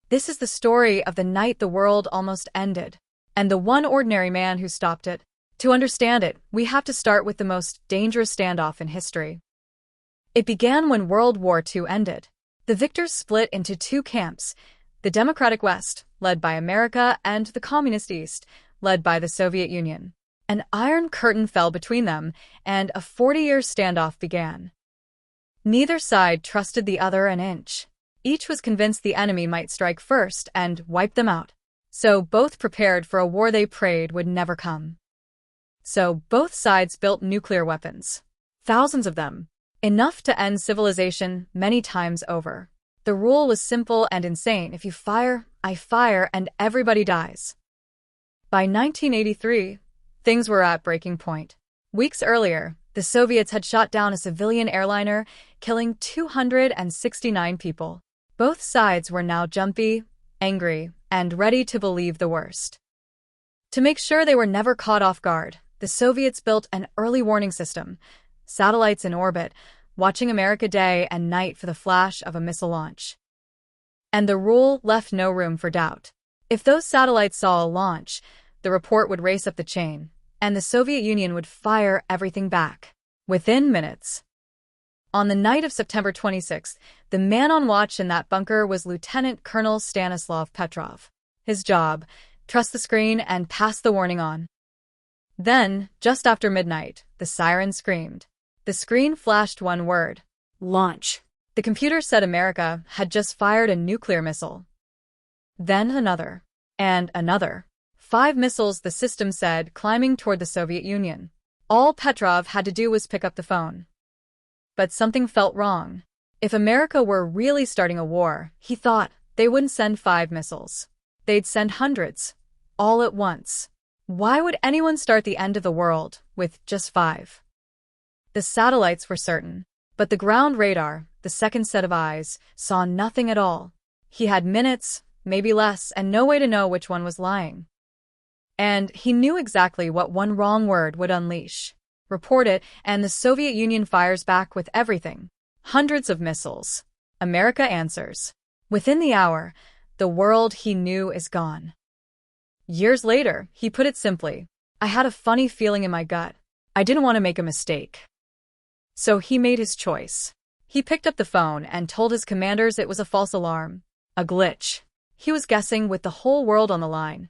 This is the story of the night the world almost ended, and the one ordinary man who stopped it. To understand it, we have to start with the most dangerous standoff in history. It began when World War II ended. The victors split into two camps, the Democratic West, led by America, and the Communist East, led by the Soviet Union. An iron curtain fell between them, and a 40-year standoff began. Neither side trusted the other an inch. Each was convinced the enemy might strike first and wipe them out. So both prepared for a war they prayed would never come. So both sides built nuclear weapons. Thousands of them. Enough to end civilization many times over. The rule was simple and insane. If you fire, I fire, and everybody dies. By 1983, things were at breaking point. Weeks earlier, the Soviets had shot down a civilian airliner, killing 269 people. Both sides were now jumpy, angry, and ready to believe the worst. To make sure they were never caught off guard, the Soviets built an early warning system, satellites in orbit, watching America day and night for the flash of a missile launch. And the rule left no room for doubt. If those satellites saw a launch, the report would race up the chain, and the Soviet Union would fire everything back. Within minutes. On the night of September 26th, the man on watch in that bunker was Lieutenant Colonel Stanislav Petrov. His job, trust the screen and pass the warning on. Then, just after midnight, the siren screamed. The screen flashed one word: launch. The computer said America had just fired a nuclear missile. Then another. And another. 5 missiles, the system said, climbing toward the Soviet Union. All Petrov had to do was pick up the phone. But something felt wrong. If America were really starting a war, he thought, they wouldn't send 5 missiles. They'd send hundreds. All at once. Why would anyone start the end of the world with just 5? The satellites were certain. But the ground radar, the second set of eyes, saw nothing at all. He had minutes, maybe less, and no way to know which one was lying. And he knew exactly what one wrong word would unleash. Report it, and the Soviet Union fires back with everything. Hundreds of missiles. America answers. Within the hour, the world he knew is gone. Years later, he put it simply, I had a funny feeling in my gut. I didn't want to make a mistake. So he made his choice. He picked up the phone and told his commanders it was a false alarm. A glitch. He was guessing with the whole world on the line.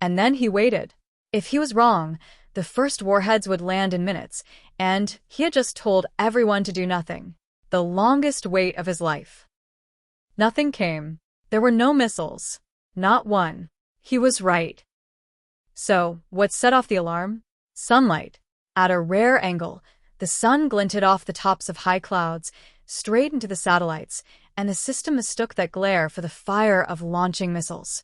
And then he waited. If he was wrong, the first warheads would land in minutes, and he had just told everyone to do nothing. The longest wait of his life. Nothing came. There were no missiles. Not one. He was right. So, what set off the alarm? Sunlight. At a rare angle, the sun glinted off the tops of high clouds, straight into the satellites, and the system mistook that glare for the fire of launching missiles.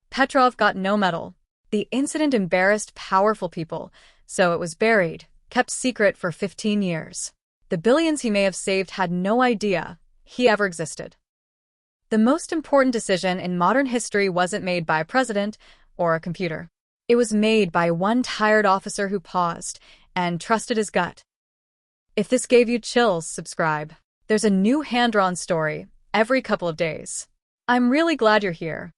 Petrov got no medal. The incident embarrassed powerful people, so it was buried, kept secret for 15 years. The billions he may have saved had no idea he ever existed. The most important decision in modern history wasn't made by a president or a computer. It was made by one tired officer who paused and trusted his gut. If this gave you chills, subscribe. There's a new hand-drawn story every couple of days. I'm really glad you're here.